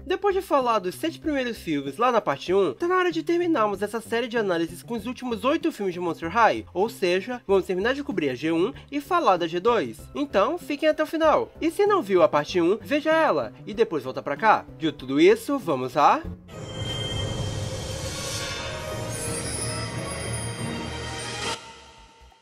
Depois de falar dos 7 primeiros filmes lá na parte 1, tá na hora de terminarmos essa série de análises com os últimos 8 filmes de Monster High, ou seja, vamos terminar de cobrir a G1 e falar da G2. Então, fiquem até o final. E se não viu a parte 1, veja ela, e depois volta pra cá. De tudo isso, vamos a...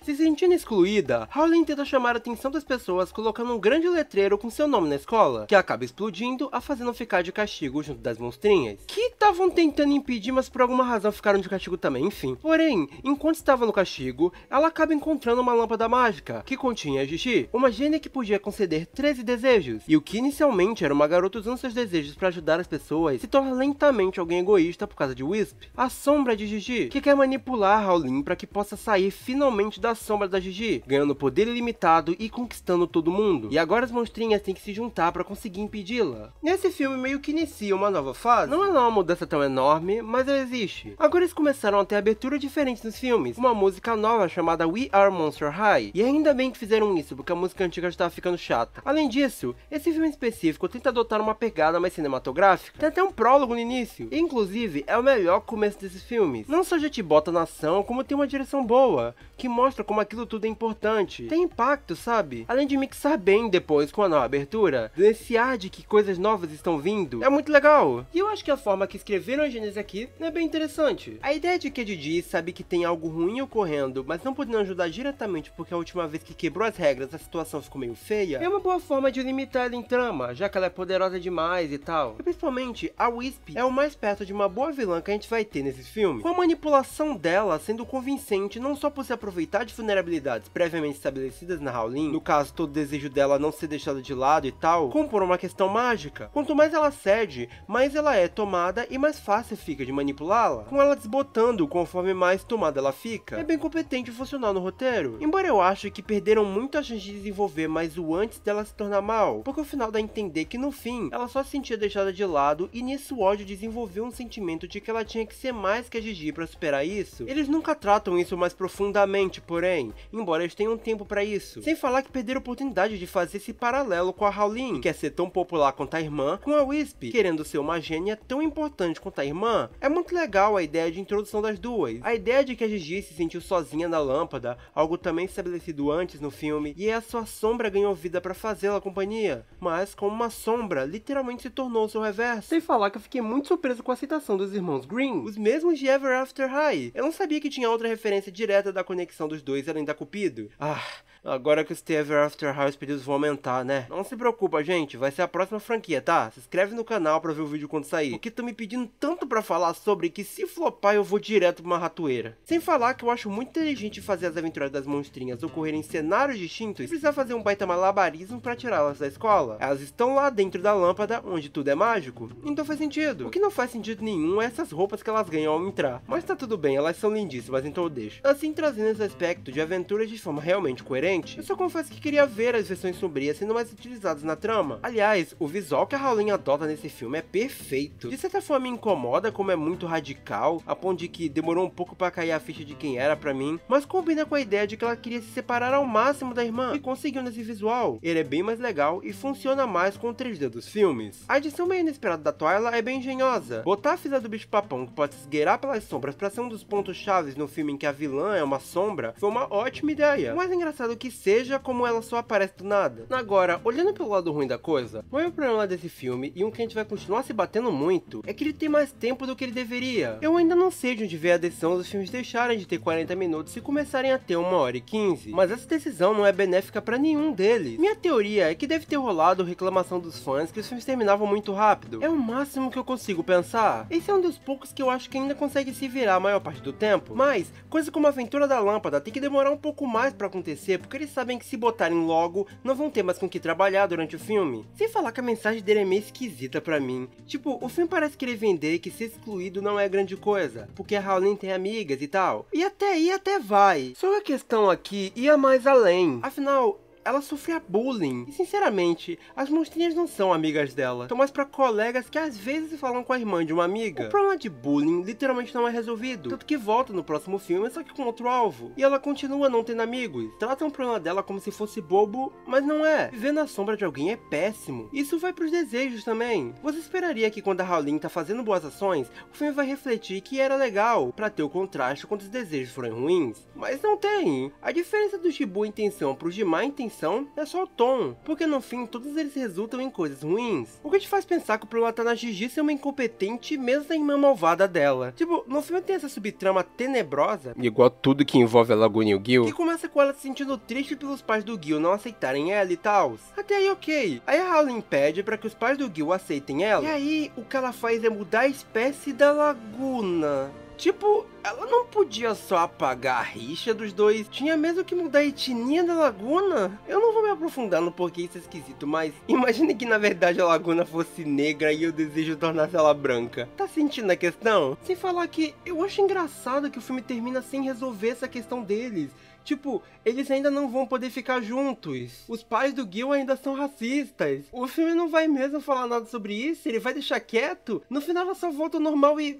Se sentindo excluída, Howlin tenta chamar a atenção das pessoas colocando um grande letreiro com seu nome na escola, que acaba explodindo, a fazendo ficar de castigo junto das monstrinhas, que estavam tentando impedir, mas por alguma razão ficaram de castigo também, enfim. Porém, enquanto estava no castigo, ela acaba encontrando uma lâmpada mágica, que continha a Gigi, uma gênia que podia conceder 13 desejos, e o que inicialmente era uma garota usando seus desejos para ajudar as pessoas, se torna lentamente alguém egoísta por causa de Wisp, a sombra de Gigi, que quer manipular Howlin para que possa sair finalmente da sombra da Gigi, ganhando poder ilimitado e conquistando todo mundo. E agora as monstrinhas têm que se juntar para conseguir impedi-la. Nesse filme meio que inicia uma nova fase. Não é uma mudança tão enorme, mas ela existe. Agora eles começaram a ter aberturas diferentes nos filmes, uma música nova chamada We Are Monster High. E ainda bem que fizeram isso, porque a música antiga já estava ficando chata. Além disso, esse filme específico tenta adotar uma pegada mais cinematográfica. Tem até um prólogo no início. E, inclusive, é o melhor começo desses filmes. Não só já te bota na ação, como tem uma direção boa, que mostra como aquilo tudo é importante. Tem impacto, sabe? Além de mixar bem depois com a nova abertura, nesse ar de que coisas novas estão vindo, é muito legal. E eu acho que a forma que escreveram a Gênesis aqui é bem interessante. A ideia de que a Gigi sabe que tem algo ruim ocorrendo, mas não podendo ajudar diretamente porque a última vez que quebrou as regras a situação ficou meio feia, é uma boa forma de limitar ela em trama, já que ela é poderosa demais e tal. E principalmente, a Wisp é o mais perto de uma boa vilã que a gente vai ter nesse filme, com a manipulação dela sendo convincente não só por se aproveitar de vulnerabilidades previamente estabelecidas na Howlin, no caso todo o desejo dela não ser deixado de lado e tal, como por uma questão mágica. Quanto mais ela cede, mais ela é tomada e mais fácil fica de manipulá-la, com ela desbotando conforme mais tomada ela fica. É bem competente e funcional no roteiro, embora eu ache que perderam muito a chance de desenvolver mais o antes dela se tornar mal, porque o final dá a entender que no fim, ela só se sentia deixada de lado e nisso o ódio desenvolveu um sentimento de que ela tinha que ser mais que a Gigi para superar isso. Eles nunca tratam isso mais profundamente, porém, embora eles tenham tempo pra isso. Sem falar que perderam a oportunidade de fazer esse paralelo com a Howlin, que quer ser tão popular quanto a irmã, com a Wisp, querendo ser uma gênia tão importante quanto a irmã. É muito legal a ideia de introdução das duas. A ideia de que a Gigi se sentiu sozinha na lâmpada, algo também estabelecido antes no filme, e a sua sombra ganhou vida pra fazê-la companhia. Mas, como uma sombra, literalmente se tornou o seu reverso. Sem falar que eu fiquei muito surpreso com a citação dos irmãos Green, os mesmos de Ever After High. Eu não sabia que tinha outra referência direta da conexão dos dois além da Cupido. Agora que os Ever After High os pedidos vão aumentar, né? Não se preocupa, gente, vai ser a próxima franquia, tá? Se inscreve no canal pra ver o vídeo quando sair, porque estão me pedindo tanto pra falar sobre que se flopar eu vou direto pra uma ratoeira. Sem falar que eu acho muito inteligente fazer as aventuras das monstrinhas ocorrerem em cenários distintos e precisar fazer um baita malabarismo pra tirá-las da escola. Elas estão lá dentro da lâmpada, onde tudo é mágico, então faz sentido. O que não faz sentido nenhum é essas roupas que elas ganham ao entrar, mas tá tudo bem, elas são lindíssimas, então eu deixo. Assim, trazendo esse aspecto de aventuras de forma realmente coerente, eu só confesso que queria ver as versões sombrias sendo mais utilizadas na trama. Aliás, o visual que a Howlin adota nesse filme é perfeito. De certa forma me incomoda como é muito radical, a ponto de que demorou um pouco pra cair a ficha de quem era pra mim, mas combina com a ideia de que ela queria se separar ao máximo da irmã, e conseguiu nesse visual. Ele é bem mais legal e funciona mais com o 3D dos filmes. A edição meio inesperada da Twyla é bem engenhosa. Botar a filha do bicho papão que pode se esgueirar pelas sombras pra ser um dos pontos chaves no filme em que a vilã é uma sombra, foi uma ótima ideia. O mais engraçado que seja como ela só aparece do nada. Agora, olhando pelo lado ruim da coisa, o maior problema desse filme, e um que a gente vai continuar se batendo muito, é que ele tem mais tempo do que ele deveria. Eu ainda não sei de onde veio a decisão dos filmes deixarem de ter 40 minutos e começarem a ter 1h15, mas essa decisão não é benéfica pra nenhum deles. Minha teoria é que deve ter rolado reclamação dos fãs que os filmes terminavam muito rápido. É o máximo que eu consigo pensar. Esse é um dos poucos que eu acho que ainda consegue se virar a maior parte do tempo, mas coisa como a aventura da lâmpada tem que demorar um pouco mais pra acontecer, porque eles sabem que se botarem logo, não vão ter mais com o que trabalhar durante o filme. Sem falar que a mensagem dele é meio esquisita pra mim. Tipo, o filme parece querer vender que ser excluído não é grande coisa, porque a Howlin tem amigas e tal. E até aí até vai. Só a questão aqui ia mais além. Afinal, ela sofria bullying. E sinceramente, as monstrinhas não são amigas dela, são mais pra colegas que às vezes falam com a irmã de uma amiga. O problema de bullying literalmente não é resolvido, tanto que volta no próximo filme, só que com outro alvo. E ela continua não tendo amigos. Tratam o problema dela como se fosse bobo, mas não é. Viver na sombra de alguém é péssimo. Isso vai pros desejos também. Você esperaria que quando a Howlin tá fazendo boas ações, o filme vai refletir que era legal, pra ter o contraste quando os desejos forem ruins. Mas não tem. A diferença dos de boa intenção pros de má intenção é só o tom, porque no fim todos eles resultam em coisas ruins. O que te faz pensar que o problema tá na Gigi ser uma incompetente mesmo da irmã malvada dela. Tipo, no filme tem essa subtrama tenebrosa, igual tudo que envolve a Laguna e o Gil, que começa com ela se sentindo triste pelos pais do Gil não aceitarem ela e tal. Até aí ok. Aí a Howlin pede pra que os pais do Gil aceitem ela, e aí o que ela faz é mudar a espécie da Laguna. Tipo, ela não podia só apagar a rixa dos dois, tinha mesmo que mudar a etnia da Laguna? Eu não vou me aprofundar no porquê isso é esquisito, mas imagine que na verdade a Laguna fosse negra e o desejo tornasse ela branca. Tá sentindo a questão? Sem falar que eu acho engraçado que o filme termina sem resolver essa questão deles. Tipo, eles ainda não vão poder ficar juntos. Os pais do Gil ainda são racistas. O filme não vai mesmo falar nada sobre isso, ele vai deixar quieto. No final ela só volta ao normal e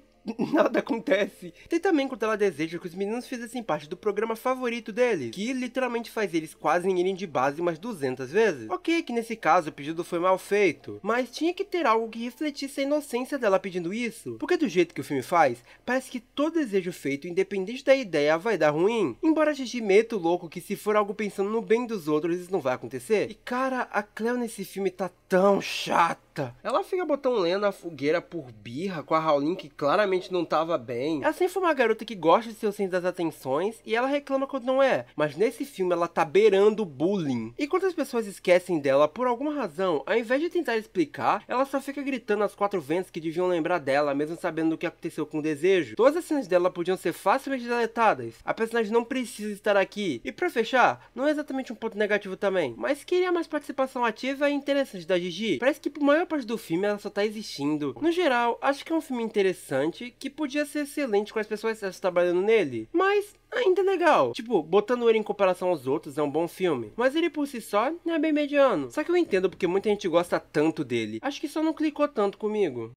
nada acontece. Tem também quando ela deseja que os meninos fizessem parte do programa favorito deles, que literalmente faz eles quase irem de base umas 200 vezes. Ok, que nesse caso o pedido foi mal feito, mas tinha que ter algo que refletisse a inocência dela pedindo isso. Porque do jeito que o filme faz, parece que todo desejo feito, independente da ideia, vai dar ruim. Embora a Gigi meta o louco que se for algo pensando no bem dos outros, isso não vai acontecer. E cara, a Cleo nesse filme tá tão chata. Ela fica botando lenha na fogueira por birra com a Howlin, que claramente não tava bem. Ela sempre foi uma garota que gosta de ser o centro das atenções e ela reclama quando não é. Mas nesse filme ela tá beirando bullying. E quando as pessoas esquecem dela por alguma razão, ao invés de tentar explicar, ela só fica gritando às quatro ventos que deviam lembrar dela, mesmo sabendo do que aconteceu com o desejo. Todas as cenas dela podiam ser facilmente deletadas. A personagem não precisa estar aqui. E pra fechar, não é exatamente um ponto negativo também, mas queria mais participação ativa e interessante da Gigi. Parece que por maior parte do filme ela só tá existindo. No geral, acho que é um filme interessante, que podia ser excelente com as pessoas trabalhando nele, mas ainda é legal. Tipo, botando ele em comparação aos outros é um bom filme, mas ele por si só é bem mediano. Só que eu entendo porque muita gente gosta tanto dele. Acho que só não clicou tanto comigo.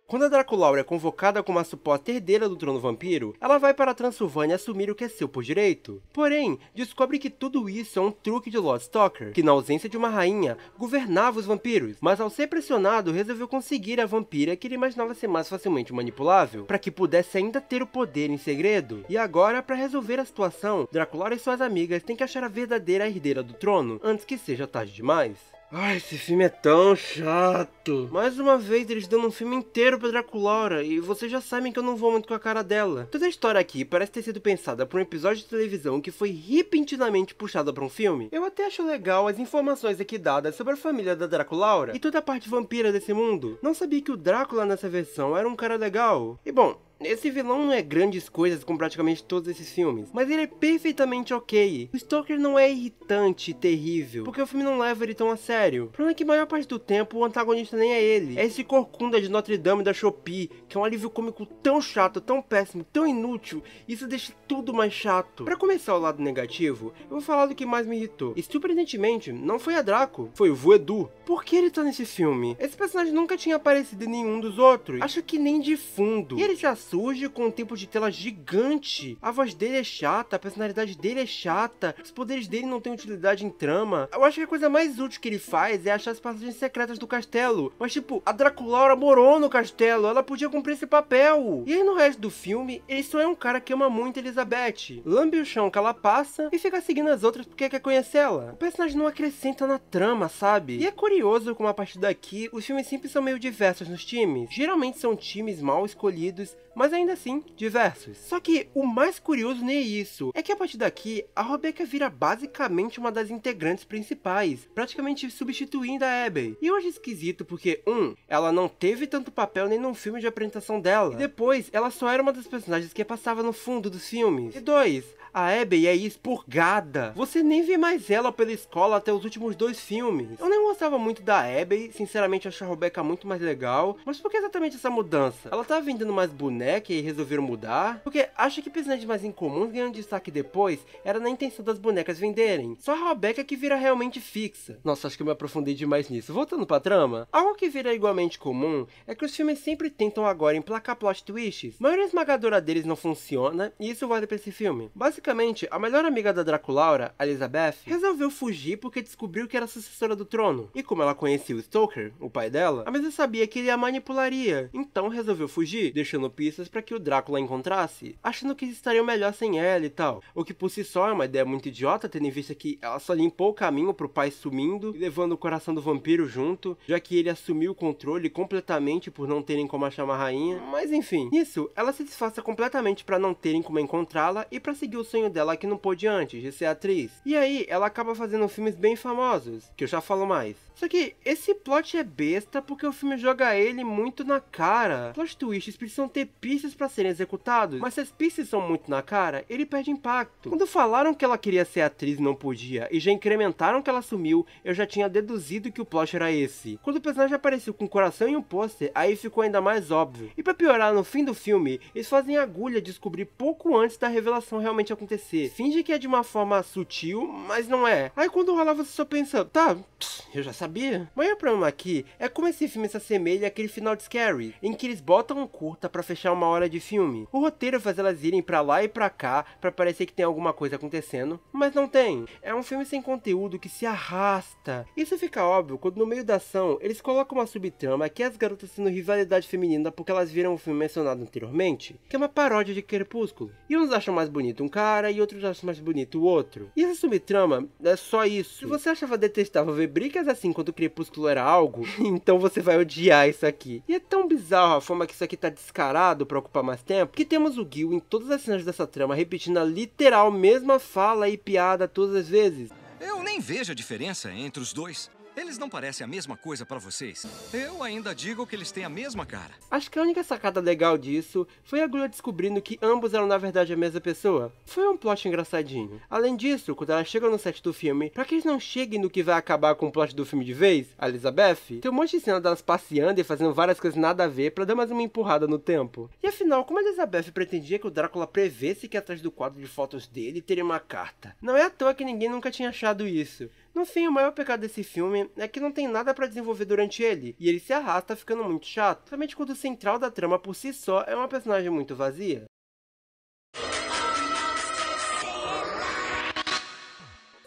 Quando a Draculaura é convocada como a suposta herdeira do trono vampiro, ela vai para a Transilvânia assumir o que é seu por direito. Porém, descobre que tudo isso é um truque de Lord Stalker, que na ausência de uma rainha, governava os vampiros, mas ao ser pressionado, resolveu conseguir a vampira que ele imaginava ser mais facilmente manipulável, para que pudesse ainda ter o poder em segredo. E agora, para resolver a situação, Draculaura e suas amigas têm que achar a verdadeira herdeira do trono, antes que seja tarde demais. Ai, esse filme é tão chato. Mais uma vez, eles dando um filme inteiro pra Draculaura, e vocês já sabem que eu não vou muito com a cara dela. Toda a história aqui parece ter sido pensada por um episódio de televisão que foi repentinamente puxada pra um filme. Eu até acho legal as informações aqui dadas sobre a família da Draculaura e toda a parte vampira desse mundo. Não sabia que o Drácula nessa versão era um cara legal. E bom, esse vilão não é grandes coisas com praticamente todos esses filmes, mas ele é perfeitamente ok. O Stalker não é irritante e terrível, porque o filme não leva ele tão a sério. O problema é que a maior parte do tempo o antagonista nem é ele. É esse corcunda de Notre Dame da Shopee, que é um alívio cômico tão chato, tão péssimo, tão inútil, isso deixa tudo mais chato. Pra começar o lado negativo, eu vou falar do que mais me irritou. E surpreendentemente, não foi a Draco, foi o Voedu. Por que ele tá nesse filme? Esse personagem nunca tinha aparecido em nenhum dos outros. Acho que nem de fundo. E ele já surge com um tempo de tela gigante. A voz dele é chata, a personalidade dele é chata, os poderes dele não têm utilidade em trama. Eu acho que a coisa mais útil que ele faz é achar as passagens secretas do castelo. Mas tipo, a Draculaura morou no castelo, ela podia cumprir esse papel. E aí no resto do filme, ele só é um cara que ama muito Elizabeth. Lambe o chão que ela passa e fica seguindo as outras porque quer conhecê-la. O personagem não acrescenta na trama, sabe? E é curioso como a partir daqui, os filmes sempre são meio diversos nos times. Geralmente são times mal escolhidos, mas ainda assim, diversos. Só que o mais curioso nem é isso, é que a partir daqui, a Rebecca vira basicamente uma das integrantes principais, praticamente substituindo a Abby. E eu acho esquisito porque, ela não teve tanto papel nem num filme de apresentação dela, e depois, ela só era uma das personagens que passava no fundo dos filmes. E 2, a Abby é expurgada. Você nem vê mais ela pela escola até os últimos 2 filmes. Eu nem gostava muito da Abby, sinceramente acho a Rebecca muito mais legal, mas por que exatamente essa mudança? Ela tava vendendo mais boneca e resolveram mudar? Porque acho que personagens mais incomuns ganhando destaque depois era na intenção das bonecas venderem. Só a Rebecca que vira realmente fixa. Nossa, acho que eu me aprofundei demais nisso. Voltando pra trama, algo que vira igualmente comum é que os filmes sempre tentam agora emplacar plot twists. A maioria esmagadora deles não funciona, e isso vale pra esse filme. Basicamente, a melhor amiga da Draculaura, Elizabeth, resolveu fugir porque descobriu que era a sucessora do trono. E como ela conhecia o Stoker, o pai dela, a mesma sabia que ele a manipularia. Então resolveu fugir, deixando pistas para que o Drácula a encontrasse, achando que estariam melhor sem ela e tal. O que por si só é uma ideia muito idiota, tendo em vista que ela só limpou o caminho pro pai sumindo e levando o coração do vampiro junto, já que ele assumiu o controle completamente por não terem como achar uma rainha. Mas enfim, nisso, ela se disfarça completamente para não terem como encontrá-la e para seguir o sonho dela que não pôde antes, de ser atriz. E aí, ela acaba fazendo filmes bem famosos, que eu já falo mais. Só que esse plot é besta porque o filme joga ele muito na cara. Plot twists precisam ter pistas para serem executados, mas se as pistas são muito na cara, ele perde impacto. Quando falaram que ela queria ser atriz e não podia, e já incrementaram que ela sumiu, eu já tinha deduzido que o plot era esse. Quando o personagem apareceu com um coração e um pôster, aí ficou ainda mais óbvio. E pra piorar, no fim do filme, eles fazem a agulha descobrir pouco antes da revelação realmente acontecer. Finge que é de uma forma sutil, mas não é. Aí quando rola você só pensa, tá, eu já sabia. O maior problema aqui é como esse filme se assemelha àquele final de Scary, em que eles botam um curta pra fechar 1 hora de filme. O roteiro faz elas irem pra lá e pra cá pra parecer que tem alguma coisa acontecendo, mas não tem. É um filme sem conteúdo que se arrasta. Isso fica óbvio quando no meio da ação eles colocam uma subtrama que é as garotas tendo rivalidade feminina porque elas viram um filme mencionado anteriormente, que é uma paródia de Crepúsculo. E uns acham mais bonito um cara e outros acham mais bonito o outro. E essa subtrama é só isso. Se você achava detestável ver brigas assim quando o Crepúsculo era algo, então você vai odiar isso aqui. E é tão bizarro a forma que isso aqui tá descarado pra ocupar mais tempo, que temos o Gil em todas as cenas dessa trama repetindo a literal mesma fala e piada todas as vezes. Eu nem vejo a diferença entre os dois. Eles não parecem a mesma coisa pra vocês. Eu ainda digo que eles têm a mesma cara. Acho que a única sacada legal disso foi a Gula descobrindo que ambos eram na verdade a mesma pessoa. Foi um plot engraçadinho. Além disso, quando ela chega no set do filme, pra que eles não cheguem no que vai acabar com o plot do filme de vez, a Elizabeth, tem um monte de cena delas passeando e fazendo várias coisas nada a ver pra dar mais uma empurrada no tempo. E afinal, como a Elizabeth pretendia que o Drácula prevesse que atrás do quadro de fotos dele teria uma carta? Não é à toa que ninguém nunca tinha achado isso. No fim, o maior pecado desse filme é que não tem nada pra desenvolver durante ele, e ele se arrasta ficando muito chato, somente quando o central da trama por si só é uma personagem muito vazia.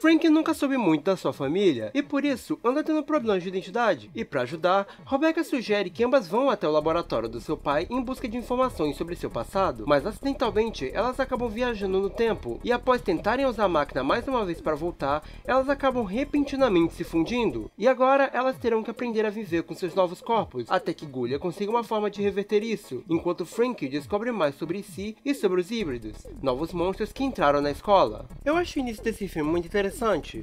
Frank nunca soube muito da sua família, e por isso anda tendo problemas de identidade. E para ajudar, Rebecca sugere que ambas vão até o laboratório do seu pai em busca de informações sobre seu passado, mas acidentalmente elas acabam viajando no tempo, e após tentarem usar a máquina mais uma vez para voltar, elas acabam repentinamente se fundindo. E agora elas terão que aprender a viver com seus novos corpos, até que Gullia consiga uma forma de reverter isso, enquanto Frank descobre mais sobre si e sobre os híbridos, novos monstros que entraram na escola. Eu acho o início desse filme muito interessante,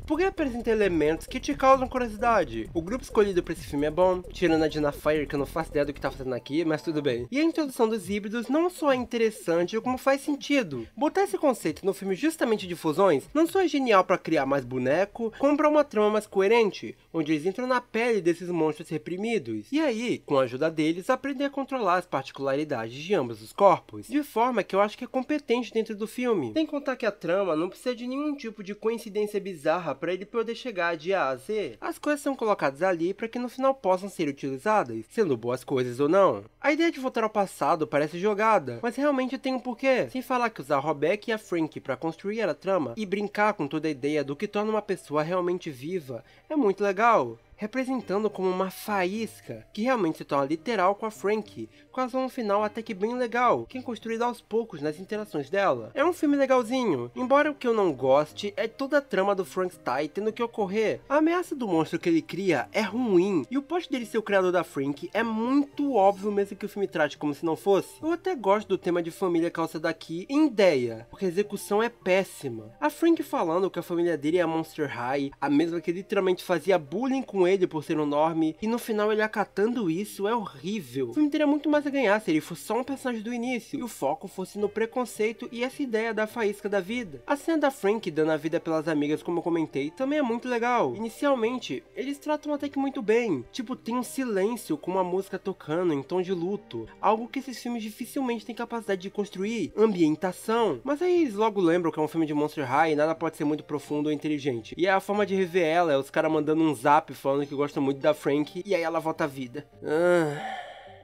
porque apresenta elementos que te causam curiosidade. O grupo escolhido para esse filme é bom, tirando a Dina Fire, que eu não faço ideia do que tá fazendo aqui, mas tudo bem. E a introdução dos híbridos não só é interessante, como faz sentido. Botar esse conceito no filme justamente de fusões não só é genial para criar mais boneco, como para uma trama mais coerente, onde eles entram na pele desses monstros reprimidos. E aí, com a ajuda deles, aprender a controlar as particularidades de ambos os corpos, de forma que eu acho que é competente dentro do filme. Sem contar que a trama não precisa de nenhum tipo de coincidência bizarra para ele poder chegar de A a Z. As coisas são colocadas ali para que no final possam ser utilizadas, sendo boas coisas ou não. A ideia de voltar ao passado parece jogada, mas realmente tem um porquê. Sem falar que usar a Rebecca e a Frank para construir a trama e brincar com toda a ideia do que torna uma pessoa realmente viva é muito legal, representando como uma faísca, que realmente se torna literal com a Frank, causando um final até que bem legal, que é construído aos poucos nas interações dela. É um filme legalzinho, embora o que eu não goste é toda a trama do Frankenstein tendo que ocorrer. A ameaça do monstro que ele cria é ruim, e o plot dele ser o criador da Frank é muito óbvio mesmo que o filme trate como se não fosse. Eu até gosto do tema de família calça daqui em ideia, porque a execução é péssima. A Frank falando que a família dele é a Monster High, a mesma que literalmente fazia bullying com ele por ser um norme, e no final ele acatando isso é horrível. O filme teria muito mais a ganhar se ele fosse só um personagem do início, e o foco fosse no preconceito e essa ideia da faísca da vida. A cena da Frank dando a vida pelas amigas, como eu comentei, também é muito legal. Inicialmente, eles tratam até que muito bem, tipo, tem um silêncio com uma música tocando em tom de luto, algo que esses filmes dificilmente têm capacidade de construir, ambientação, mas aí eles logo lembram que é um filme de Monster High e nada pode ser muito profundo ou inteligente. E a forma de rever ela é os caras mandando um zap falando que gostam muito da Frank e aí ela volta à vida.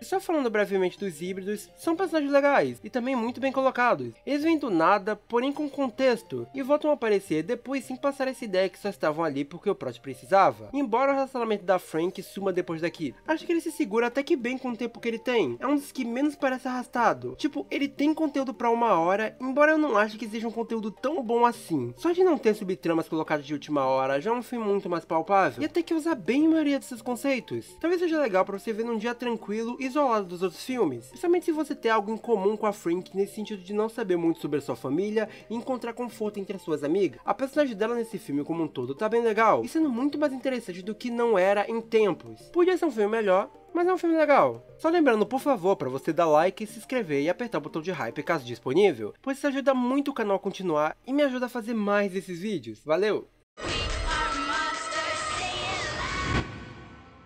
Só falando brevemente dos híbridos, são personagens legais e também muito bem colocados. Eles vêm do nada, porém com contexto, e voltam a aparecer depois sem passar essa ideia que só estavam ali porque o plot precisava. Embora o relacionamento da Frank suma depois daqui, acho que ele se segura até que bem com o tempo que ele tem. É um dos que menos parece arrastado. Tipo, ele tem conteúdo pra 1 hora, embora eu não ache que seja um conteúdo tão bom assim. Só de não ter subtramas colocadas de última hora já é um filme muito mais palpável, e até que usa bem a maioria desses conceitos. Talvez seja legal pra você ver num dia tranquilo e isolado dos outros filmes, principalmente se você tem algo em comum com a Frank nesse sentido de não saber muito sobre a sua família e encontrar conforto entre as suas amigas. A personagem dela nesse filme como um todo tá bem legal, e sendo muito mais interessante do que não era em tempos. Podia ser um filme melhor, mas é um filme legal. Só lembrando, por favor, pra você dar like, se inscrever e apertar o botão de hype caso disponível, pois isso ajuda muito o canal a continuar e me ajuda a fazer mais desses vídeos. Valeu!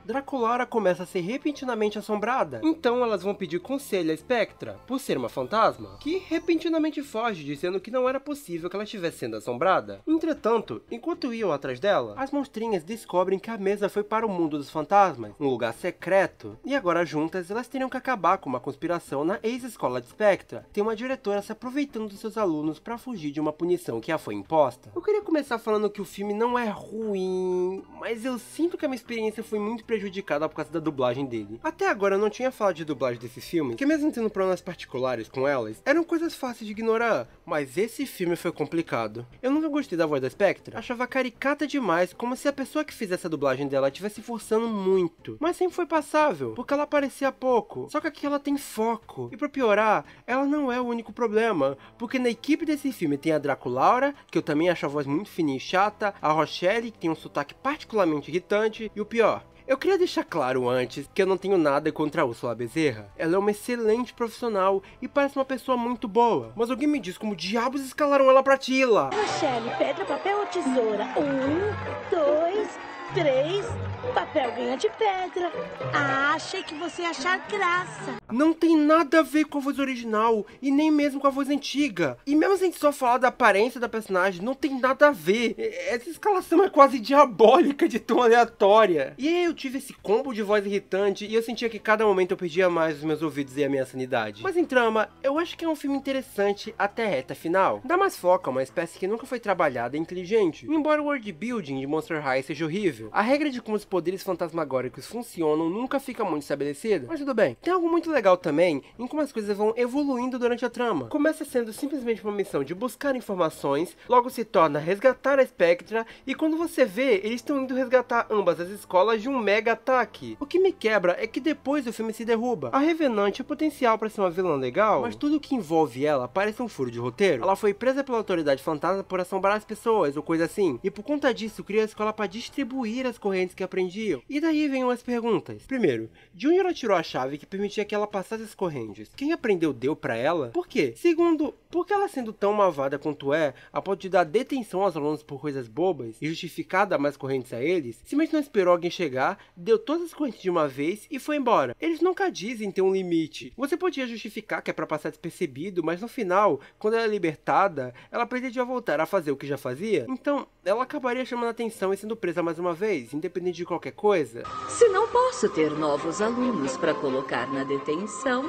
Draculaura começa a ser repentinamente assombrada, então elas vão pedir conselho a Spectra, por ser uma fantasma, que repentinamente foge, dizendo que não era possível que ela estivesse sendo assombrada. Entretanto, enquanto iam atrás dela, as monstrinhas descobrem que a mesa foi para o mundo dos fantasmas, um lugar secreto, e agora juntas elas teriam que acabar com uma conspiração na ex-escola de Spectra. Tem uma diretora se aproveitando dos seus alunos para fugir de uma punição que a foi imposta. Eu queria começar falando que o filme não é ruim, mas eu sinto que a minha experiência foi muito prejudicada por causa da dublagem dele. Até agora eu não tinha falado de dublagem desses filmes, que mesmo tendo problemas particulares com elas, eram coisas fáceis de ignorar, mas esse filme foi complicado. Eu nunca gostei da voz da Spectra, achava caricata demais, como se a pessoa que fizesse a dublagem dela estivesse forçando muito, mas sempre foi passável, porque ela aparecia pouco, só que aqui ela tem foco, e pra piorar, ela não é o único problema, porque na equipe desse filme tem a Draculaura, que eu também acho a voz muito fininha e chata, a Rochelle, que tem um sotaque particularmente irritante, e o pior, eu queria deixar claro antes que eu não tenho nada contra a Úrsula Bezerra. Ela é uma excelente profissional e parece uma pessoa muito boa. Mas alguém me diz como diabos escalaram ela pra Tila? Rochelle, pedra, papel ou tesoura? 1, 2, 3... Papel ganha de pedra. Ah, achei que você ia achar graça. Não tem nada a ver com a voz original e nem mesmo com a voz antiga. E mesmo se a gente só falar da aparência da personagem, não tem nada a ver. Essa escalação é quase diabólica de tão aleatória. E aí eu tive esse combo de voz irritante e eu sentia que cada momento eu perdia mais os meus ouvidos e a minha sanidade. Mas em trama, eu acho que é um filme interessante até a reta final. Dá mais foco a uma espécie que nunca foi trabalhada e inteligente. Embora o world building de Monster High seja horrível, a regra de como os poderes fantasmagóricos funcionam nunca fica muito estabelecida, mas tudo bem. Tem algo muito legal também em como as coisas vão evoluindo durante a trama. Começa sendo simplesmente uma missão de buscar informações, logo se torna resgatar a Spectra, e quando você vê, eles estão indo resgatar ambas as escolas de um mega ataque. O que me quebra é que depois o filme se derruba. A Revenant é potencial para ser uma vilã legal, mas tudo que envolve ela parece um furo de roteiro. Ela foi presa pela autoridade fantasma por assombrar as pessoas ou coisa assim, e por conta disso cria a escola para distribuir as correntes que aprendiam. E daí vem umas perguntas. Primeiro, de onde ela tirou a chave que permitia que ela passasse as correntes? Quem aprendeu deu pra ela? Por quê? Segundo, por que ela sendo tão malvada quanto é, a ponto de dar detenção aos alunos por coisas bobas e justificar dar mais correntes a eles, simplesmente não esperou alguém chegar, deu todas as correntes de uma vez e foi embora? Eles nunca dizem ter um limite. Você podia justificar que é pra passar despercebido, mas no final, quando ela é libertada, ela pretendia voltar a fazer o que já fazia? Então, ela acabaria chamando atenção e sendo presa mais uma vez, independente de qualquer coisa. Se não posso ter novos alunos para colocar na detenção,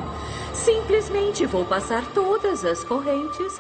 simplesmente vou passar todas as correntes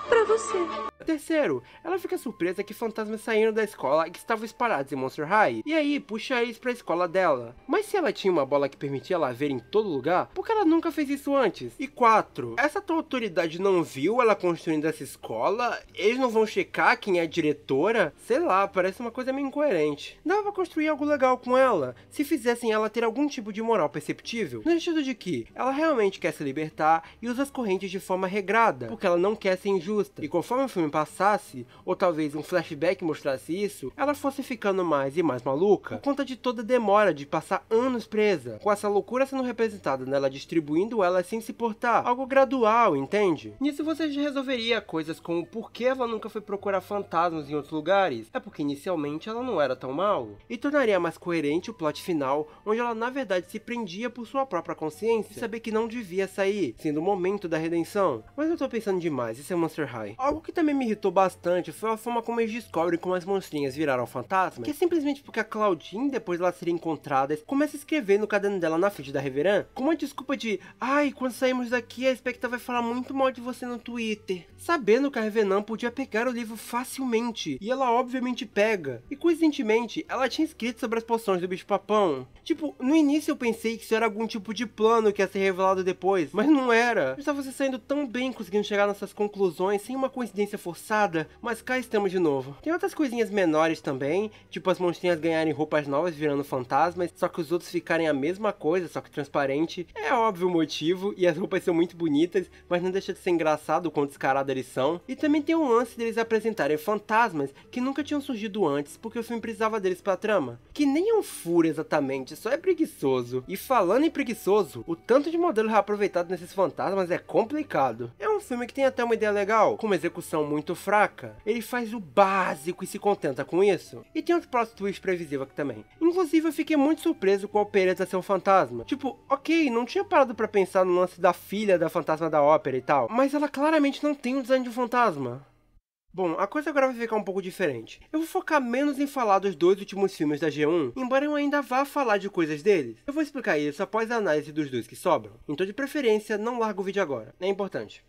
para você. Terceiro, ela fica surpresa que fantasmas saíram da escola e que estavam espalhados em Monster High, e aí puxa eles pra escola dela. Mas se ela tinha uma bola que permitia ela ver em todo lugar, por que ela nunca fez isso antes? E 4, essa tua autoridade não viu ela construindo essa escola? Eles não vão checar quem é a diretora? Sei lá, parece uma coisa meio incoerente. Dava pra construir algo legal com ela, se fizessem ela ter algum tipo de moral perceptível, no sentido de que ela realmente quer se libertar e usa as correntes de forma regrada, porque ela não quer ser injusta. justa. E conforme o filme passasse, ou talvez um flashback mostrasse isso, ela fosse ficando mais e mais maluca, por conta de toda a demora de passar anos presa, com essa loucura sendo representada nela distribuindo ela sem se portar, algo gradual, entende? Nisso você já resolveria coisas como por que ela nunca foi procurar fantasmas em outros lugares, é porque inicialmente ela não era tão mal, e tornaria mais coerente o plot final, onde ela na verdade se prendia por sua própria consciência, e saber que não devia sair, sendo o momento da redenção. Mas eu tô pensando demais, isso é Monster High. Algo que também me irritou bastante foi a forma como eles descobrem como as monstrinhas viraram fantasmas, que é simplesmente porque a Claudine, depois de elas serem encontradas, começa a escrever no caderno dela na frente da Reverend, com uma desculpa de ai, quando sairmos daqui a Spectre vai falar muito mal de você no Twitter, sabendo que a Revenant podia pegar o livro facilmente, e ela obviamente pega, e coincidentemente, ela tinha escrito sobre as poções do bicho papão. Tipo, no início eu pensei que isso era algum tipo de plano que ia ser revelado depois, mas não era. Eu estava se saindo tão bem conseguindo chegar nessas conclusões sem uma coincidência forçada, mas cá estamos de novo. Tem outras coisinhas menores também, tipo as monstrinhas ganharem roupas novas virando fantasmas, só que os outros ficarem a mesma coisa, só que transparente. É óbvio o motivo, e as roupas são muito bonitas, mas não deixa de ser engraçado o quão descarado eles são. E também tem um lance deles apresentarem fantasmas que nunca tinham surgido antes, porque o filme precisava deles pra trama. Que nem é um furo exatamente, só é preguiçoso. E falando em preguiçoso, o tanto de modelo reaproveitado nesses fantasmas é complicado. É um filme que tem até uma ideia legal, com uma execução muito fraca. Ele faz o básico e se contenta com isso. E tem uns plot twists previsíveis aqui também. Inclusive eu fiquei muito surpreso com a Operetta ser um fantasma. Tipo, ok, não tinha parado pra pensar no lance da filha da fantasma da ópera e tal, mas ela claramente não tem o design de um fantasma. Bom, a coisa agora vai ficar um pouco diferente. Eu vou focar menos em falar dos dois últimos filmes da G1, embora eu ainda vá falar de coisas deles. Eu vou explicar isso após a análise dos dois que sobram. Então de preferência, não larga o vídeo agora. É importante.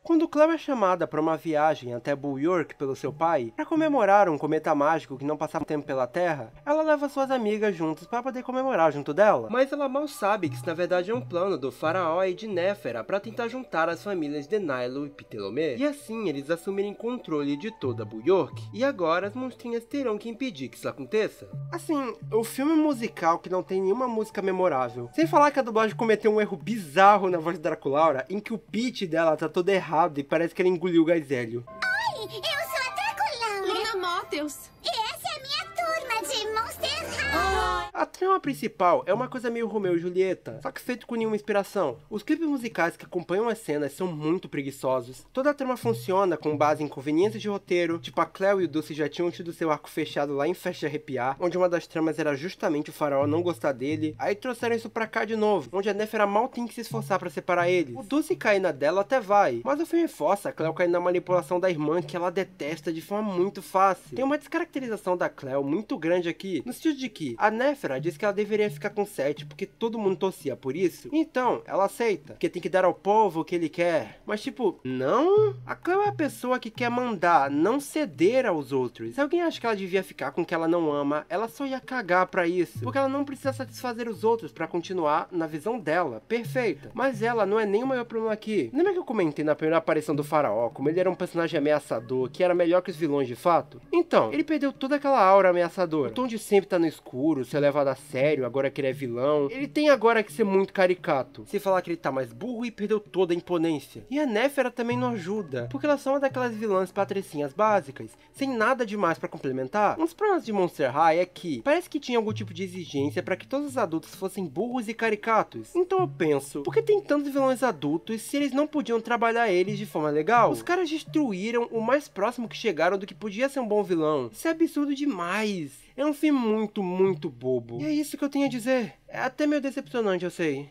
Quando Cleo é chamada para uma viagem até Bull York pelo seu pai, para comemorar um cometa mágico que não passava tempo pela Terra, ela leva suas amigas juntos para poder comemorar junto dela. Mas ela mal sabe que isso na verdade é um plano do faraó e de Néfera para tentar juntar as famílias de Nilo e Ptolomê, e assim eles assumirem controle de toda Bull York. E agora as monstrinhas terão que impedir que isso aconteça. Assim, o filme musical que não tem nenhuma música memorável. Sem falar que a dublagem cometeu um erro bizarro na voz de Draculaura, em que o pitch dela tá todo errado e parece que ela engoliu o gás hélio. Oi, eu sou a Draculaura. Luna Mottels. E essa é a minha turma de Monster High. A trama principal é uma coisa meio Romeu e Julieta, só que feito com nenhuma inspiração. Os clipes musicais que acompanham as cenas são muito preguiçosos. Toda a trama funciona com base em conveniências de roteiro, tipo a Cleo e o Dulce já tinham tido seu arco fechado lá em Festa de Arrepiar, onde uma das tramas era justamente o faraó não gostar dele, aí trouxeram isso pra cá de novo, onde a Néfera mal tem que se esforçar pra separar eles. O Dulce cair na dela até vai, mas o filme força a Cleo cair na manipulação da irmã que ela detesta de forma muito fácil. Tem uma descaracterização da Cleo muito grande aqui, no sentido de que a Néfera diz que ela deveria ficar com Seth porque todo mundo torcia por isso, então ela aceita, porque tem que dar ao povo o que ele quer. Mas tipo, não? A Cleo é a pessoa que quer mandar, não ceder aos outros. Se alguém acha que ela devia ficar com o que ela não ama, ela só ia cagar pra isso, porque ela não precisa satisfazer os outros pra continuar na visão dela, perfeita. Mas ela não é nem o maior problema aqui. Lembra que eu comentei na primeira aparição do faraó, como ele era um personagem ameaçador, que era melhor que os vilões de fato? Então, ele perdeu toda aquela aura ameaçadora. O tom de sempre tá no escuro, ser levado a sério, agora que ele é vilão. Ele tem agora que ser muito caricato. Se falar que ele tá mais burro e perdeu toda a imponência. E a Néfera também não ajuda, porque ela só é uma daquelas vilãs patricinhas básicas, sem nada demais pra complementar. Um dos problemas de Monster High é que parece que tinha algum tipo de exigência pra que todos os adultos fossem burros e caricatos. Então eu penso, por que tem tantos vilões adultos se eles não podiam trabalhar eles de forma legal? Os caras destruíram o mais próximo que chegaram do que podia ser um bom vilão. Isso é absurdo demais. É um filme muito, muito bobo. E é isso que eu tenho a dizer. É até meio decepcionante, eu sei.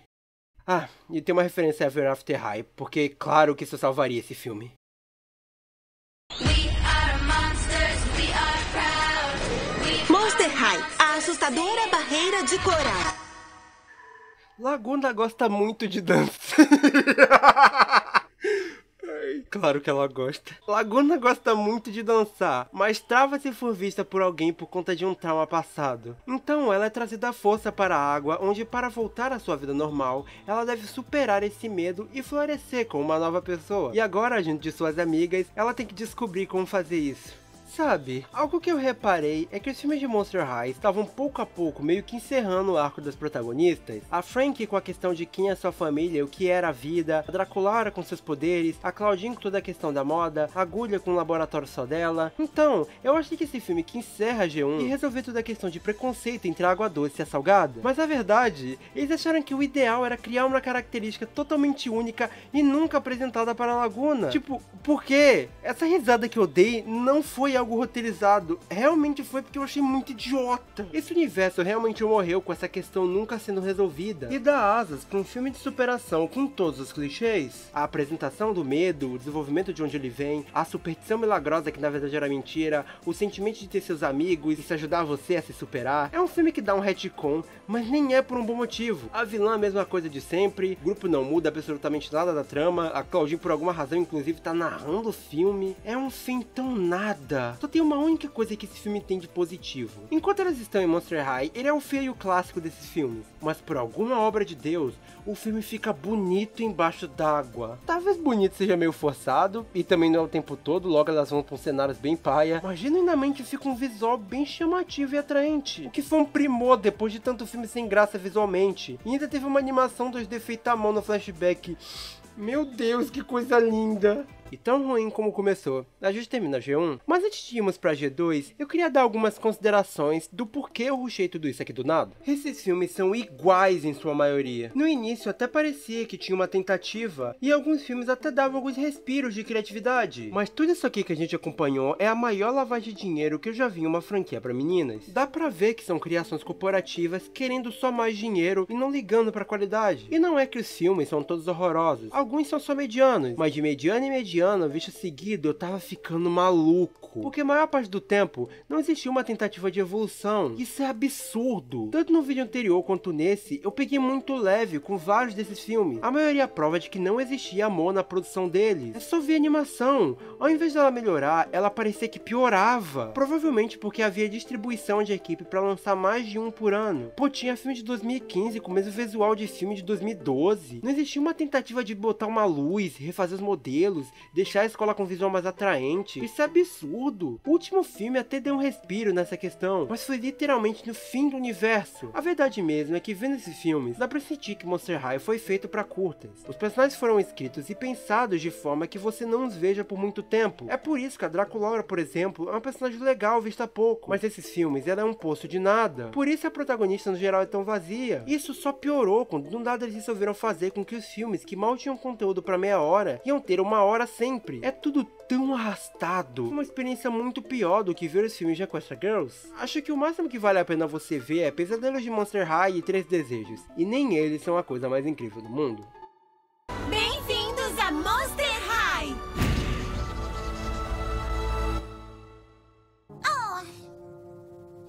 Ah, e tem uma referência a Ever After High, porque claro que isso salvaria esse filme. Monster High, a assustadora barreira de coral. Laguna gosta muito de dança. Claro que ela gosta. Laguna gosta muito de dançar, mas trava se for vista por alguém por conta de um trauma passado. Então ela é trazida à força para a água, onde para voltar à sua vida normal, ela deve superar esse medo e florescer como uma nova pessoa. E agora, junto de suas amigas, ela tem que descobrir como fazer isso. Sabe, algo que eu reparei é que os filmes de Monster High estavam pouco a pouco meio que encerrando o arco das protagonistas. A Frankie com a questão de quem é sua família, o que era a vida, a Draculaura com seus poderes, a Claudine com toda a questão da moda, a Agulha com um laboratório só dela. Então, eu achei que esse filme que encerra a G1 ia resolver toda a questão de preconceito entre a água doce e a salgada. Mas a verdade, eles acharam que o ideal era criar uma característica totalmente única e nunca apresentada para a Laguna. Tipo, por quê? Essa risada que eu dei não foi algo roteirizado, realmente foi porque eu achei muito idiota. Esse universo realmente morreu com essa questão nunca sendo resolvida e dá asas para um filme de superação com todos os clichês. A apresentação do medo, o desenvolvimento de onde ele vem, a superstição milagrosa que na verdade era mentira, o sentimento de ter seus amigos e se ajudar você a se superar. É um filme que dá um retcon, mas nem é por um bom motivo. A vilã é a mesma coisa de sempre, o grupo não muda absolutamente nada da trama, a Claudine por alguma razão inclusive tá narrando o filme. É um fim tão nada. Só tem uma única coisa que esse filme tem de positivo. Enquanto elas estão em Monster High, ele é o feio clássico desses filmes, mas por alguma obra de Deus, o filme fica bonito embaixo d'água. Talvez bonito seja meio forçado, e também não é o tempo todo, logo elas vão pra uns cenários bem paia, mas genuinamente fica um visual bem chamativo e atraente, o que foi um primor depois de tanto filme sem graça visualmente. E ainda teve uma animação 2D feita à mão no flashback. Meu Deus, que coisa linda! E tão ruim como começou, a gente termina a G1, mas antes de irmos pra G2, eu queria dar algumas considerações do porquê eu rushei tudo isso aqui do nada. Esses filmes são iguais em sua maioria. No início até parecia que tinha uma tentativa, e alguns filmes até davam alguns respiros de criatividade. Mas tudo isso aqui que a gente acompanhou é a maior lavagem de dinheiro que eu já vi em uma franquia pra meninas. Dá pra ver que são criações corporativas querendo só mais dinheiro e não ligando pra qualidade. E não é que os filmes são todos horrorosos, alguns são só medianos, mas de mediano em mediano, visto seguido, eu tava ficando maluco. Porque a maior parte do tempo, não existia uma tentativa de evolução. Isso é absurdo. Tanto no vídeo anterior quanto nesse, eu peguei muito leve com vários desses filmes. A maioria prova de que não existia amor na produção deles. É só ver a animação. Ao invés dela melhorar, ela parecia que piorava. Provavelmente porque havia distribuição de equipe pra lançar mais de um por ano. Pô, tinha filme de 2015 com o mesmo visual de filme de 2012. Não existia uma tentativa de botar uma luz, refazer os modelos, deixar a escola com um visual mais atraente. Isso é absurdo. O último filme até deu um respiro nessa questão, mas foi literalmente no fim do universo. A verdade mesmo é que vendo esses filmes, dá pra sentir que Monster High foi feito pra curtas. Os personagens foram escritos e pensados de forma que você não os veja por muito tempo. É por isso que a Draculaura, por exemplo, é uma personagem legal vista há pouco, mas esses filmes ela é um poço de nada. Por isso a protagonista no geral é tão vazia. Isso só piorou quando do nada eles resolveram fazer com que os filmes que mal tinham conteúdo pra meia hora, iam ter uma hora sempre. É tudo tão arrastado. Uma experiência muito pior do que ver os filmes de Equestria Girls. Acho que o máximo que vale a pena você ver é Pesadelos de Monster High e 3 Desejos. E nem eles são a coisa mais incrível do mundo. Bem-vindos a Monster High!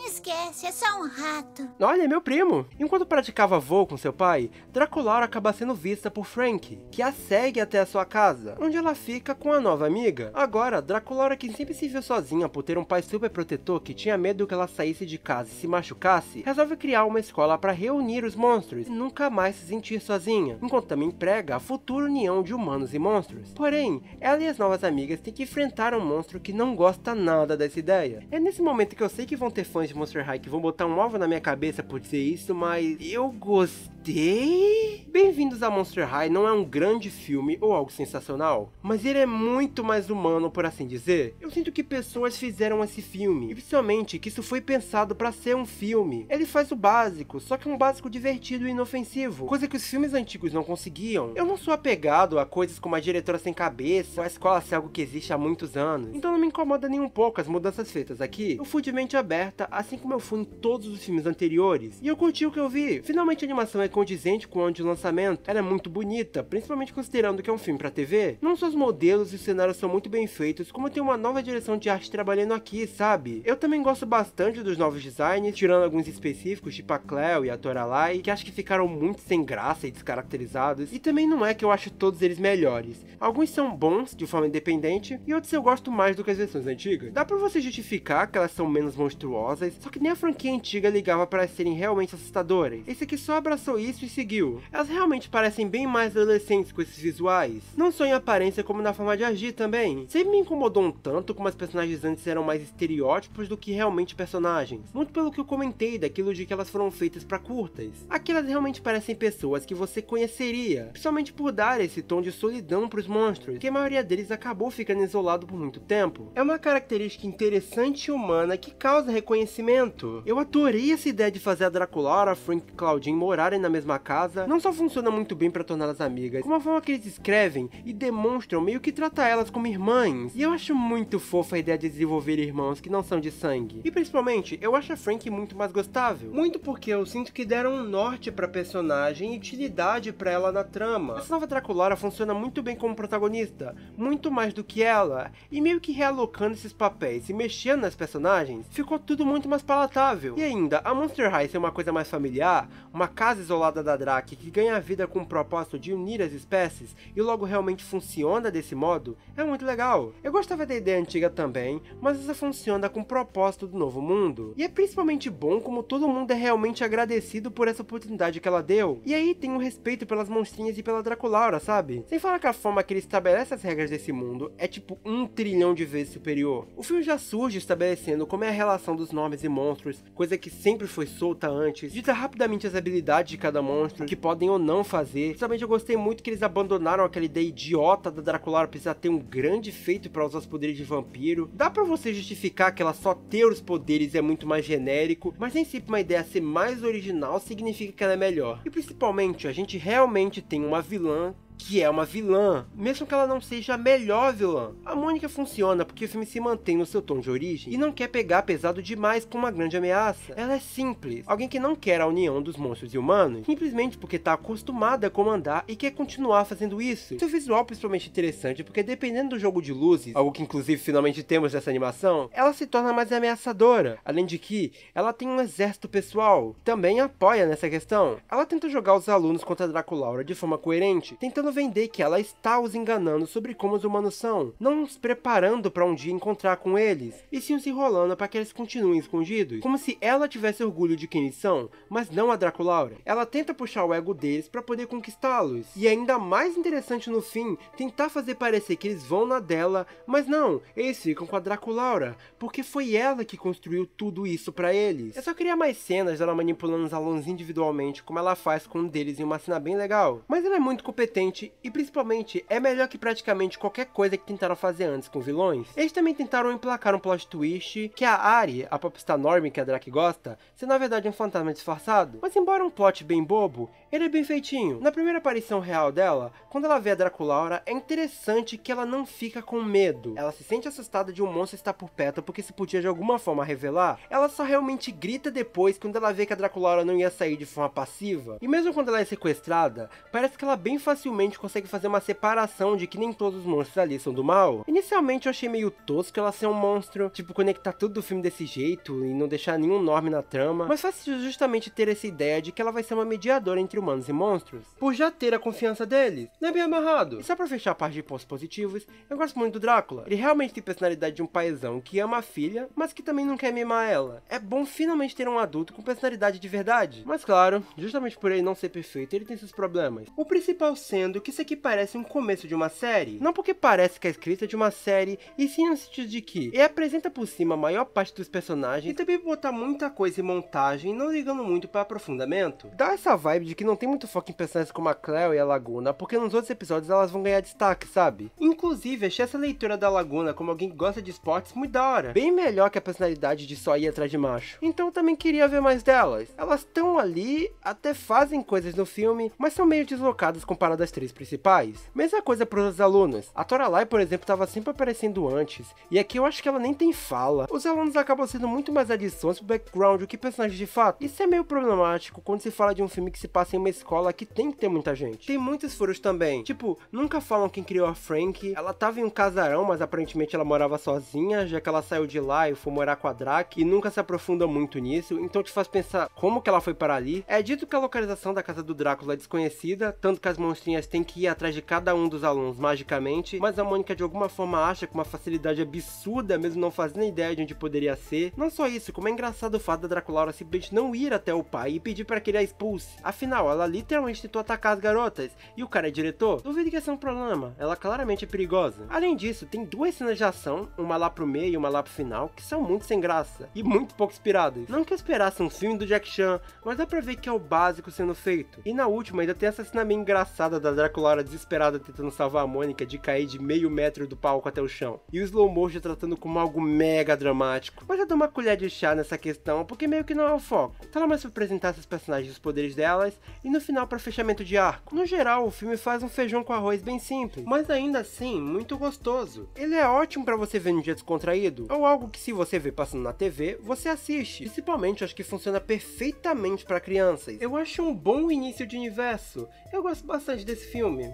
Esquece, é só um rato. Olha, é meu primo. Enquanto praticava voo com seu pai, Draculaura acaba sendo vista por Frankie, que a segue até a sua casa, onde ela fica com a nova amiga. Agora, Draculaura, que sempre se viu sozinha por ter um pai super protetor que tinha medo que ela saísse de casa e se machucasse, resolve criar uma escola para reunir os monstros e nunca mais se sentir sozinha, enquanto também prega a futura união de humanos e monstros. Porém, ela e as novas amigas têm que enfrentar um monstro que não gosta nada dessa ideia. É nesse momento que eu sei que vão ter fãs de Monster High que vão botar um alvo na minha cabeça por dizer isso, mas eu gostei. Bem-vindos a Monster High não é um grande filme ou algo sensacional, mas ele é muito mais humano, por assim dizer. Eu sinto que pessoas fizeram esse filme, e principalmente que isso foi pensado pra ser um filme. Ele faz o básico, só que um básico divertido e inofensivo, coisa que os filmes antigos não conseguiam. Eu não sou apegado a coisas como a diretora sem cabeça, ou a escola ser algo que existe há muitos anos, então não me incomoda nem um pouco as mudanças feitas aqui. Eu fui de mente aberta, assim como eu fui em todos os filmes anteriores, e eu curti o que eu vi. Finalmente a animação é condizente com o ano de lançamento, ela é muito bonita, principalmente considerando que é um filme pra TV. Não só os modelos e os cenários são muito bem feitos, como tem uma nova direção de arte trabalhando aqui, sabe? Eu também gosto bastante dos novos designs, tirando alguns específicos, tipo a Cleo e a Toralai, que acho que ficaram muito sem graça e descaracterizados, e também não é que eu acho todos eles melhores. Alguns são bons, de forma independente, e outros eu gosto mais do que as versões antigas. Dá pra você justificar que elas são menos monstruosas, só que nem a franquia antiga ligava para serem realmente assustadoras. Esse aqui só abraçou isso e seguiu. Elas elas realmente parecem bem mais adolescentes com esses visuais, não só em aparência como na forma de agir também. Sempre me incomodou um tanto como as personagens antes eram mais estereótipos do que realmente personagens, muito pelo que eu comentei daquilo de que elas foram feitas pra curtas. Aqui elas realmente parecem pessoas que você conheceria, principalmente por dar esse tom de solidão pros monstros, que a maioria deles acabou ficando isolado por muito tempo. É uma característica interessante e humana que causa reconhecimento. Eu adorei essa ideia de fazer a Draculaura, Frank e Claudine morarem na mesma casa. Não só funciona muito bem pra torná-las amigas, como a forma que eles escrevem e demonstram meio que tratar elas como irmãs. E eu acho muito fofa a ideia de desenvolver irmãos que não são de sangue. E principalmente, eu acho a Frank muito mais gostável. Muito porque eu sinto que deram um norte pra personagem e utilidade pra ela na trama. Essa nova Draculaura funciona muito bem como protagonista, muito mais do que ela. E meio que realocando esses papéis e mexendo nas personagens, ficou tudo muito mais palatável. E ainda, a Monster High ser uma coisa mais familiar, uma casa isolada da Drake que ganha vida com o propósito de unir as espécies e logo realmente funciona desse modo, é muito legal. Eu gostava da ideia antiga também, mas essa funciona com o propósito do novo mundo. E é principalmente bom como todo mundo é realmente agradecido por essa oportunidade que ela deu. E aí tem um respeito pelas monstrinhas e pela Draculaura, sabe? Sem falar que a forma que ele estabelece as regras desse mundo é tipo 1 trilhão de vezes superior. O filme já surge estabelecendo como é a relação dos nomes e monstros, coisa que sempre foi solta antes, dita rapidamente as habilidades de cada monstro, o que podem ou não fazer. Principalmente eu gostei muito que eles abandonaram aquela ideia idiota da Draculaura precisar ter um grande feito para usar os poderes de vampiro. Dá pra você justificar que ela só ter os poderes é muito mais genérico, mas nem sempre uma ideia ser mais original significa que ela é melhor. E principalmente, a gente realmente tem uma vilã que é uma vilã, mesmo que ela não seja a melhor vilã. A Mônica funciona porque o filme se mantém no seu tom de origem e não quer pegar pesado demais com uma grande ameaça. Ela é simples, alguém que não quer a união dos monstros e humanos, simplesmente porque está acostumada a comandar e quer continuar fazendo isso. Seu visual principalmente interessante porque dependendo do jogo de luzes, algo que inclusive finalmente temos nessa animação, ela se torna mais ameaçadora, além de que ela tem um exército pessoal, também apoia nessa questão. Ela tenta jogar os alunos contra a Draculaura de forma coerente, tentando vender que ela está os enganando sobre como os humanos são, não os preparando para um dia encontrar com eles, e sim os enrolando para que eles continuem escondidos, como se ela tivesse orgulho de quem eles são, mas não a Draculaura. Ela tenta puxar o ego deles para poder conquistá-los, e ainda mais interessante no fim, tentar fazer parecer que eles vão na dela, mas não, eles ficam com a Draculaura, porque foi ela que construiu tudo isso para eles. Eu só queria mais cenas dela manipulando os alunos individualmente, como ela faz com um deles em uma cena bem legal, mas ela é muito competente e principalmente é melhor que praticamente qualquer coisa que tentaram fazer antes com vilões. Eles também tentaram emplacar um plot twist que a Ari, a popstar Normie que a Drake gosta, ser na verdade um fantasma disfarçado, mas embora um plot bem bobo, ele é bem feitinho. Na primeira aparição real dela, quando ela vê a Draculaura, é interessante que ela não fica com medo. Ela se sente assustada de um monstro estar por perto porque se podia de alguma forma revelar, ela só realmente grita depois quando ela vê que a Draculaura não ia sair de forma passiva. E mesmo quando ela é sequestrada, parece que ela bem facilmente consegue fazer uma separação de que nem todos os monstros ali são do mal. Inicialmente eu achei meio tosco ela ser um monstro, tipo, conectar tudo do filme desse jeito e não deixar nenhum norme na trama, mas faz justamente ter essa ideia de que ela vai ser uma mediadora entre humanos e monstros, por já ter a confiança deles, não é bem amarrado. E só pra fechar a parte de pontos positivos, eu gosto muito do Drácula. Ele realmente tem personalidade de um paizão que ama a filha, mas que também não quer mimar ela. É bom finalmente ter um adulto com personalidade de verdade, mas claro, justamente por ele não ser perfeito, ele tem seus problemas. O principal sendo que isso aqui parece um começo de uma série, não porque parece que é escrita de uma série, e sim no sentido de que ele apresenta por cima a maior parte dos personagens e também botar muita coisa em montagem, não ligando muito para aprofundamento. Dá essa vibe de que não tem muito foco em personagens como a Cleo e a Laguna, porque nos outros episódios elas vão ganhar destaque, sabe? Inclusive, achei essa leitura da Laguna como alguém que gosta de esportes muito da hora, bem melhor que a personalidade de só ir atrás de macho. Então eu também queria ver mais delas. Elas estão ali, até fazem coisas no filme, mas são meio deslocadas comparado às três principais. Mesma coisa para os alunos. A Toralei, por exemplo, estava sempre aparecendo antes, e aqui eu acho que ela nem tem fala. Os alunos acabam sendo muito mais adições pro background do que personagens de fato. Isso é meio problemático quando se fala de um filme que se passa em uma escola que tem que ter muita gente. Tem muitos furos também, tipo, nunca falam quem criou a Frank. Ela tava em um casarão, mas aparentemente ela morava sozinha, já que ela saiu de lá e foi morar com a Drake, e nunca se aprofunda muito nisso, então te faz pensar como que ela foi para ali. É dito que a localização da casa do Drácula é desconhecida, tanto que as monstrinhas têm que ir atrás de cada um dos alunos magicamente, mas a Mônica de alguma forma acha com uma facilidade absurda, mesmo não fazendo ideia de onde poderia ser. Não só isso, como é engraçado o fato da Draculaura simplesmente não ir até o pai e pedir para que ele a expulse. Afinal, real, ela literalmente tentou atacar as garotas, e o cara é diretor, duvido que esse é um problema, ela claramente é perigosa. Além disso, tem duas cenas de ação, uma lá pro meio e uma lá pro final, que são muito sem graça, e muito pouco inspiradas. Não que eu esperasse um filme do Jack Chan, mas dá pra ver que é o básico sendo feito. E na última ainda tem essa cena meio engraçada da Draculara desesperada tentando salvar a Mônica de cair de meio metro do palco até o chão. E o slow motion tratando como algo mega dramático. Mas eu dou uma colher de chá nessa questão, porque meio que não é o foco. Tá lá mais pra apresentar esses personagens e os poderes delas, e no final pra fechamento de arco. No geral, o filme faz um feijão com arroz bem simples, mas ainda assim, muito gostoso. Ele é ótimo pra você ver num dia descontraído, ou algo que se você vê passando na TV, você assiste. Principalmente, acho que funciona perfeitamente pra crianças. Eu acho um bom início de universo. Eu gosto bastante desse filme.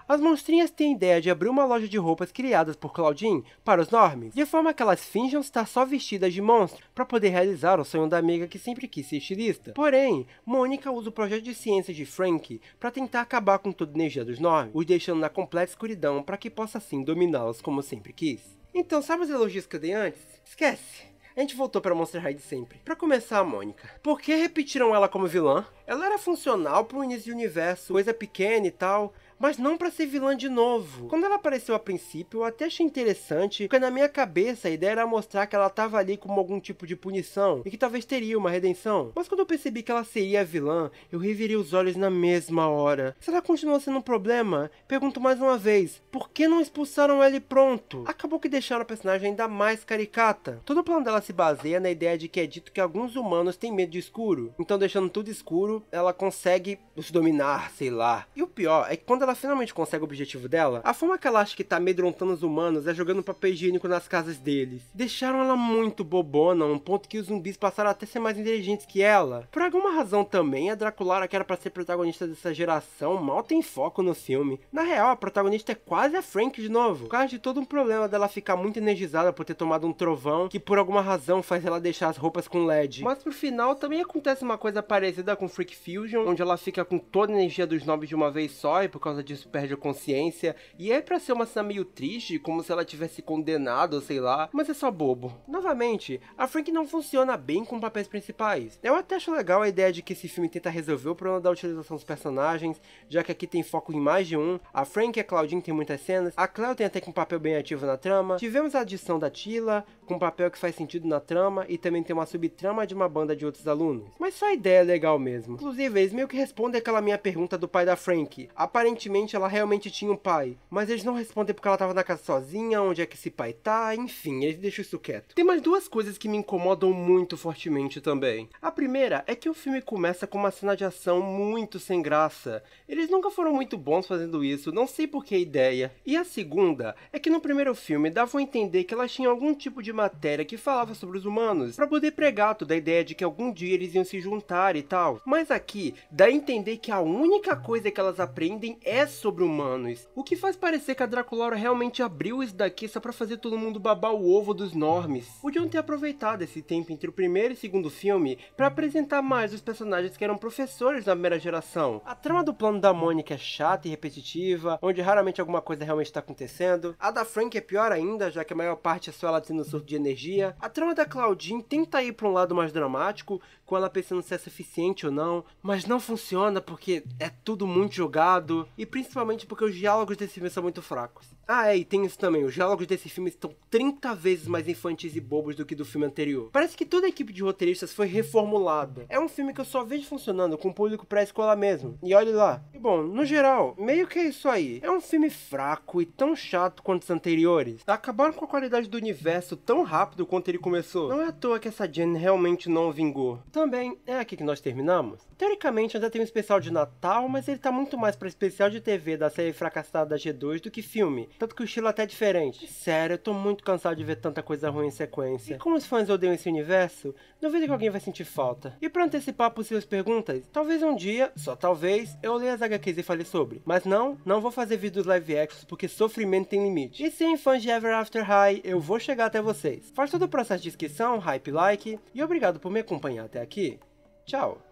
As monstrinhas têm a ideia de abrir uma loja de roupas criadas por Claudine para os normies, de forma que elas finjam estar só vestidas de monstro, para poder realizar o sonho da amiga que sempre quis ser estilista. Porém, Mônica usa o projeto de ciência de Frank para tentar acabar com toda a energia dos normies, os deixando na completa escuridão para que possa assim dominá-los como sempre quis. Então, sabe os elogios que eu dei antes? Esquece! A gente voltou pra Monster High de sempre. Pra começar, a Mônica. Por que repetiram ela como vilã? Ela era funcional pro início de universo, coisa pequena e tal, mas não pra ser vilã de novo. Quando ela apareceu a princípio, eu até achei interessante, porque na minha cabeça a ideia era mostrar que ela tava ali como algum tipo de punição, e que talvez teria uma redenção. Mas quando eu percebi que ela seria a vilã, eu revirei os olhos na mesma hora. Se ela continua sendo um problema, pergunto mais uma vez, por que não expulsaram ela e pronto? Acabou que deixaram a personagem ainda mais caricata. Todo o plano dela se baseia na ideia de que é dito que alguns humanos têm medo de escuro, então deixando tudo escuro, ela consegue os dominar, sei lá. E o pior é que quando ela finalmente consegue o objetivo dela, a forma que ela acha que tá amedrontando os humanos é jogando papel higiênico nas casas deles. Deixaram ela muito bobona, a um ponto que os zumbis passaram até a ser mais inteligentes que ela. Por alguma razão também, a Draculara, que era pra ser protagonista dessa geração, mal tem foco no filme. Na real, a protagonista é quase a Frank de novo, por causa de todo um problema dela ficar muito energizada por ter tomado um trovão, que por alguma razão faz ela deixar as roupas com LED. Mas pro final também acontece uma coisa parecida com Freak Fusion, onde ela fica com toda a energia dos nobres de uma vez só e por causa disso perde a consciência. E é pra ser uma cena meio triste, como se ela tivesse condenado, sei lá, mas é só bobo. Novamente, a Frank não funciona bem com papéis principais. Eu até acho legal a ideia de que esse filme tenta resolver o problema da utilização dos personagens, já que aqui tem foco em mais de um. A Frank e a Claudine tem muitas cenas, a Cleo tem até que um papel bem ativo na trama. Tivemos a adição da Tila, com um papel que faz sentido na trama, e também tem uma subtrama de uma banda de outros alunos. Mas só a ideia é legal mesmo. Inclusive, eles meio que respondem aquela minha pergunta do pai da Frank. Aparentemente ela realmente tinha um pai, mas eles não respondem porque ela tava na casa sozinha, onde é que esse pai tá, enfim, eles deixam isso quieto. Tem mais duas coisas que me incomodam muito fortemente também. A primeira é que o filme começa com uma cena de ação muito sem graça. Eles nunca foram muito bons fazendo isso, não sei por que a ideia. E a segunda é que no primeiro filme davam a entender que elas tinham algum tipo de matéria que falava sobre os humanos, pra poder pregar toda a ideia de que algum dia eles iam se juntar e tal. Mas aqui, dá a entender que a única coisa que elas aprendem é sobre humanos, o que faz parecer que a Draculara realmente abriu isso daqui só pra fazer todo mundo babar o ovo dos normies. Podiam ter aproveitado esse tempo entre o primeiro e segundo filme pra apresentar mais os personagens que eram professores da primeira geração. A trama do plano da Mônica é chata e repetitiva, onde raramente alguma coisa realmente tá acontecendo. A da Frank é pior ainda, já que a maior parte é só ela tendo surto de energia. A trama da Claudine tenta ir pra um lado mais dramático, com ela pensando se é suficiente ou não, mas não funciona porque é tudo muito jogado, e principalmente porque os diálogos desse filme são muito fracos. Ah, e tem isso também, os diálogos desse filme estão 30 vezes mais infantis e bobos do que do filme anterior. Parece que toda a equipe de roteiristas foi reformulada. É um filme que eu só vejo funcionando com o público pré-escola mesmo, e olhe lá. E bom, no geral, meio que é isso aí. É um filme fraco e tão chato quanto os anteriores. Acabaram com a qualidade do universo tão rápido quanto ele começou. Não é à toa que essa Jen realmente não vingou. Também é aqui que nós terminamos. Teoricamente ainda tem um especial de Natal, mas ele tá muito mais pra especial de TV da série fracassada da G2 do que filme. Tanto que o estilo até é diferente. Sério, eu tô muito cansado de ver tanta coisa ruim em sequência. E como os fãs odeiam esse universo, duvido que alguém vai sentir falta. E pra antecipar possíveis perguntas, talvez um dia, só talvez, eu leia as HQs e fale sobre. Mas não vou fazer vídeos live actions porque sofrimento tem limite. E sim, fãs de Ever After High, eu vou chegar até vocês. Faz todo o processo de inscrição, hype, like, e obrigado por me acompanhar até aqui. Tchau.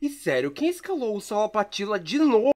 E sério, quem escalou o Salapatila de novo?